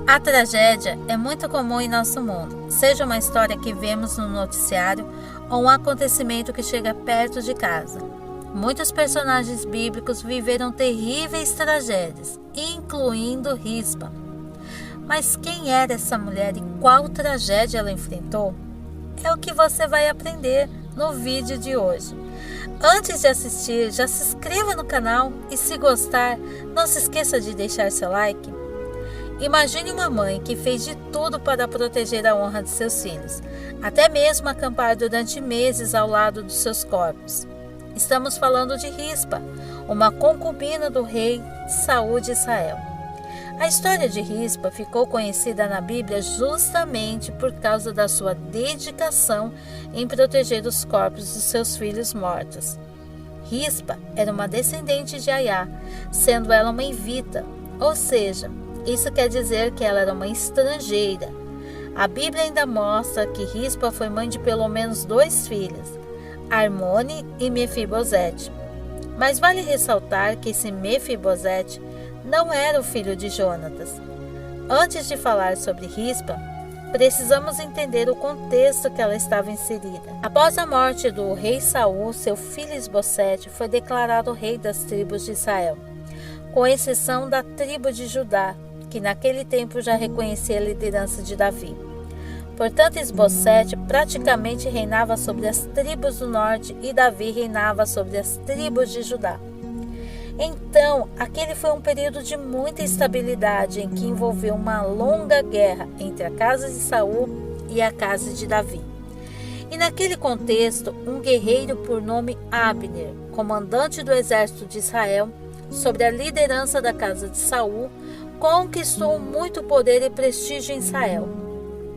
A tragédia é muito comum em nosso mundo, seja uma história que vemos no noticiário ou um acontecimento que chega perto de casa. Muitos personagens bíblicos viveram terríveis tragédias, incluindo Rispa. Mas quem era essa mulher e qual tragédia ela enfrentou? É o que você vai aprender no vídeo de hoje. Antes de assistir, já se inscreva no canal e, se gostar, não se esqueça de deixar seu like. Imagine uma mãe que fez de tudo para proteger a honra de seus filhos, até mesmo acampar durante meses ao lado dos seus corpos. Estamos falando de Rispa, uma concubina do rei Saul de Israel. A história de Rispa ficou conhecida na Bíblia justamente por causa da sua dedicação em proteger os corpos dos seus filhos mortos. Rispa era uma descendente de Aiá, sendo ela uma evita, ou seja, isso quer dizer que ela era uma estrangeira. A Bíblia ainda mostra que Rispa foi mãe de pelo menos 2 filhos, Armone e Mefibosete. Mas vale ressaltar que esse Mefibosete não era o filho de Jonatas. Antes de falar sobre Rispa, precisamos entender o contexto que ela estava inserida. Após a morte do rei Saul, seu filho Isbosete foi declarado rei das tribos de Israel, com exceção da tribo de Judá, que naquele tempo já reconhecia a liderança de Davi. Portanto, Isbosete praticamente reinava sobre as tribos do norte e Davi reinava sobre as tribos de Judá. Então, aquele foi um período de muita instabilidade em que envolveu uma longa guerra entre a casa de Saul e a casa de Davi. E naquele contexto, um guerreiro por nome Abner, comandante do exército de Israel, sob a liderança da casa de Saul, conquistou muito poder e prestígio em Israel.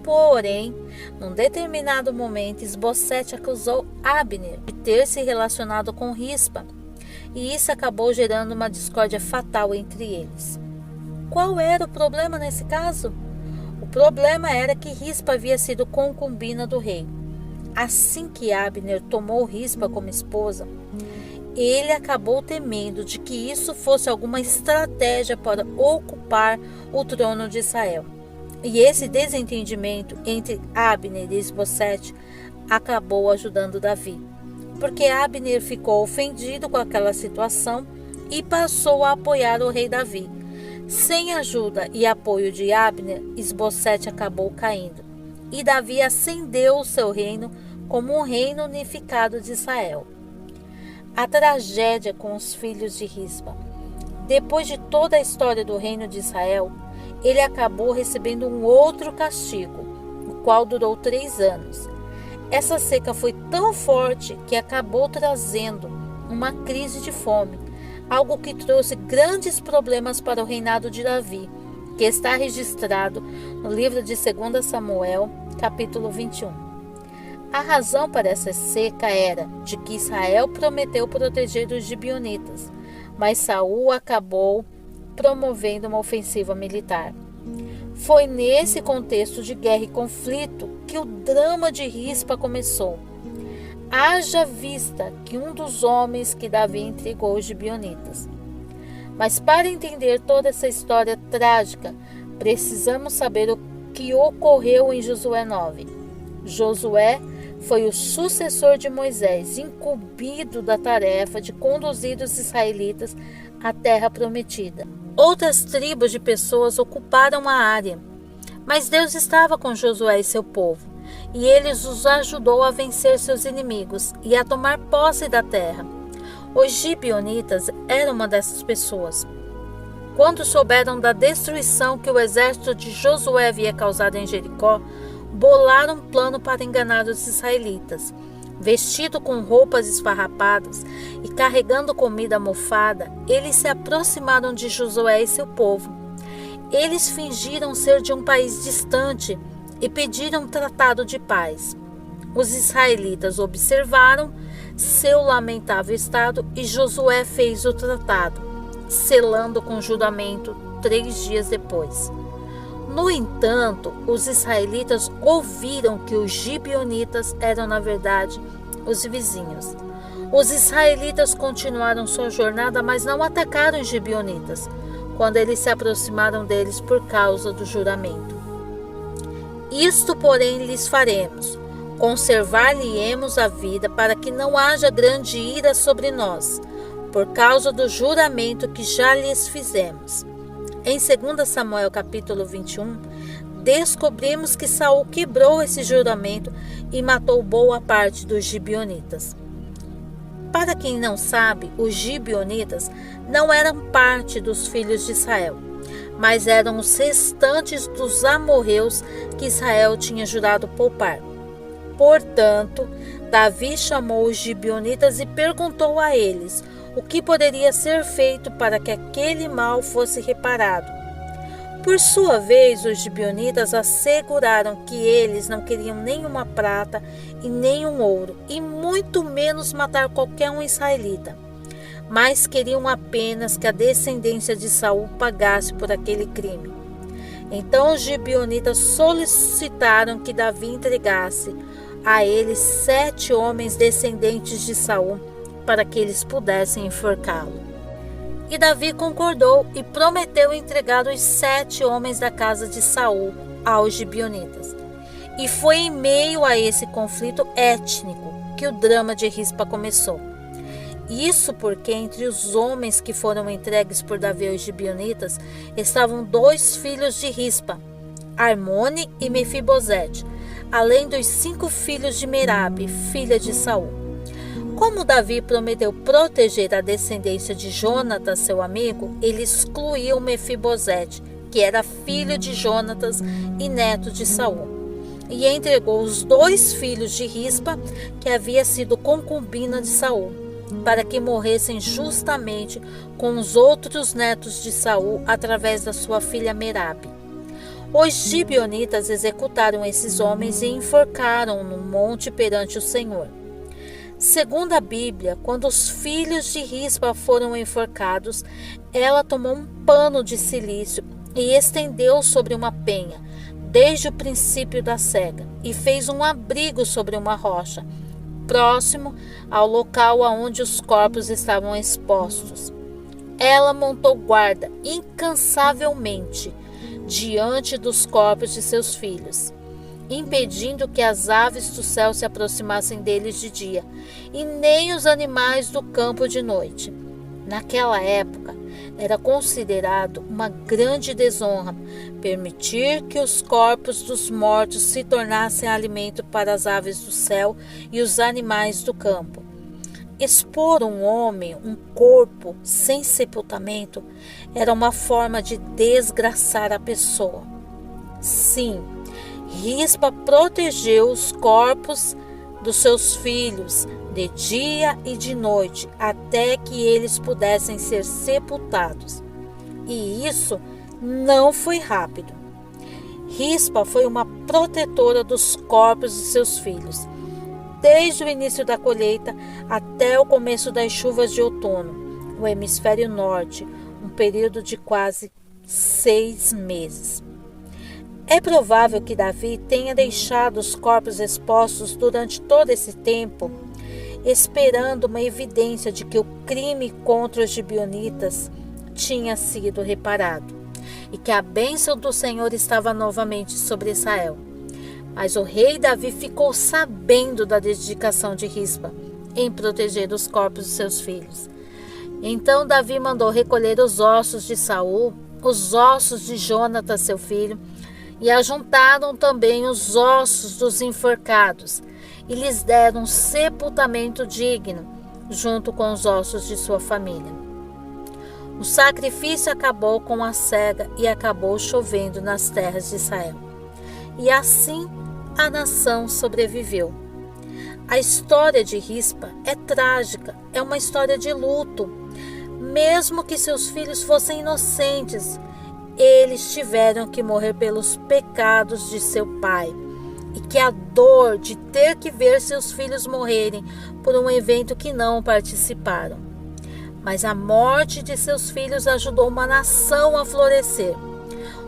Porém, num determinado momento, Isbosete acusou Abner de ter se relacionado com Rispa, e isso acabou gerando uma discórdia fatal entre eles. Qual era o problema nesse caso? O problema era que Rispa havia sido concubina do rei. Assim que Abner tomou Rispa como esposa, ele acabou temendo de que isso fosse alguma estratégia para ocupar o trono de Israel. E esse desentendimento entre Abner e Isbosete acabou ajudando Davi, porque Abner ficou ofendido com aquela situação e passou a apoiar o rei Davi. Sem ajuda e apoio de Abner, Isbosete acabou caindo, e Davi ascendeu o seu reino como um reino unificado de Israel. A tragédia com os filhos de Rispa. Depois de toda a história do reino de Israel, ele acabou recebendo um outro castigo, o qual durou 3 anos. Essa seca foi tão forte que acabou trazendo uma crise de fome, algo que trouxe grandes problemas para o reinado de Davi, que está registrado no livro de 2 Samuel, capítulo 21. A razão para essa seca era de que Israel prometeu proteger os gibeonitas, mas Saul acabou promovendo uma ofensiva militar. Foi nesse contexto de guerra e conflito que o drama de Rispa começou. Haja vista que um dos homens que Davi entregou os gibeonitas. Mas para entender toda essa história trágica, precisamos saber o que ocorreu em Josué 9. Josué foi o sucessor de Moisés, incumbido da tarefa de conduzir os israelitas à terra prometida. Outras tribos de pessoas ocuparam a área, mas Deus estava com Josué e seu povo, e ele os ajudou a vencer seus inimigos e a tomar posse da terra. Os gibeonitas eram uma dessas pessoas. Quando souberam da destruição que o exército de Josué havia causado em Jericó, bolaram um plano para enganar os israelitas. Vestido com roupas esfarrapadas e carregando comida mofada, eles se aproximaram de Josué e seu povo. Eles fingiram ser de um país distante e pediram um tratado de paz. Os israelitas observaram seu lamentável estado e Josué fez o tratado, selando com juramento 3 dias depois. No entanto, os israelitas ouviram que os gibeonitas eram, na verdade, os vizinhos. Os israelitas continuaram sua jornada, mas não atacaram os gibeonitas. quando eles se aproximaram deles por causa do juramento. Isto, porém, lhes faremos: conservar-lhe-emos a vida, para que não haja grande ira sobre nós, por causa do juramento que já lhes fizemos. Em 2 Samuel capítulo 21, descobrimos que Saul quebrou esse juramento e matou boa parte dos gibeonitas. Para quem não sabe, os gibeonitas não eram parte dos filhos de Israel, mas eram os restantes dos amorreus que Israel tinha jurado poupar. Portanto, Davi chamou os gibeonitas e perguntou a eles o que poderia ser feito para que aquele mal fosse reparado. Por sua vez, os gibeonitas asseguraram que eles não queriam nenhuma prata e nenhum ouro, e muito menos matar qualquer um israelita, mas queriam apenas que a descendência de Saul pagasse por aquele crime. Então os gibeonitas solicitaram que Davi entregasse a eles 7 homens descendentes de Saul, para que eles pudessem enforcá-lo. E Davi concordou e prometeu entregar os 7 homens da casa de Saul aos gibeonitas. E foi em meio a esse conflito étnico que o drama de Rispa começou. Isso porque entre os homens que foram entregues por Davi aos gibeonitas estavam 2 filhos de Rispa, Armone e Mefibosete, além dos 5 filhos de Merabe, filha de Saul. Como Davi prometeu proteger a descendência de Jonatas, seu amigo, ele excluiu Mefibosete, que era filho de Jonatas e neto de Saul, e entregou os 2 filhos de Rispa, que havia sido concubina de Saul, para que morressem justamente com os outros netos de Saul através da sua filha Merabe. Os gibeonitas executaram esses homens e enforcaram no monte perante o Senhor. Segundo a Bíblia, quando os filhos de Rispa foram enforcados, ela tomou um pano de cilício e estendeu sobre uma penha, desde o princípio da cega, e fez um abrigo sobre uma rocha, próximo ao local aonde os corpos estavam expostos. Ela montou guarda incansavelmente diante dos corpos de seus filhos, impedindo que as aves do céu se aproximassem deles de dia, e nem os animais do campo de noite. Naquela época, era considerado uma grande desonra permitir que os corpos dos mortos se tornassem alimento para as aves do céu e os animais do campo. Expor um homem, um corpo sem sepultamento, era uma forma de desgraçar a pessoa. Sim, Rispa protegeu os corpos dos seus filhos de dia e de noite, até que eles pudessem ser sepultados. E isso não foi rápido. Rispa foi uma protetora dos corpos de seus filhos, desde o início da colheita até o começo das chuvas de outono, no hemisfério norte, um período de quase 6 meses. É provável que Davi tenha deixado os corpos expostos durante todo esse tempo, esperando uma evidência de que o crime contra os gibeonitas tinha sido reparado e que a bênção do Senhor estava novamente sobre Israel. Mas o rei Davi ficou sabendo da dedicação de Rispa em proteger os corpos de seus filhos. Então Davi mandou recolher os ossos de Saul, os ossos de Jonatas, seu filho, e ajuntaram também os ossos dos enforcados, e lhes deram um sepultamento digno, junto com os ossos de sua família. O sacrifício acabou com a cega e acabou chovendo nas terras de Israel. E assim a nação sobreviveu. A história de Rispa é trágica, é uma história de luto. Mesmo que seus filhos fossem inocentes, eles tiveram que morrer pelos pecados de seu pai, e que a dor de ter que ver seus filhos morrerem por um evento que não participaram. Mas a morte de seus filhos ajudou uma nação a florescer.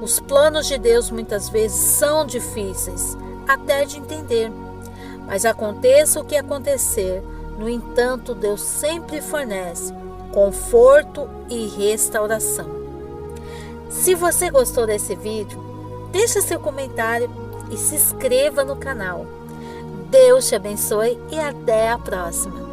Os planos de Deus muitas vezes são difíceis até de entender, mas aconteça o que acontecer, no entanto, Deus sempre fornece conforto e restauração. Se você gostou desse vídeo, deixe seu comentário e se inscreva no canal. Deus te abençoe e até a próxima.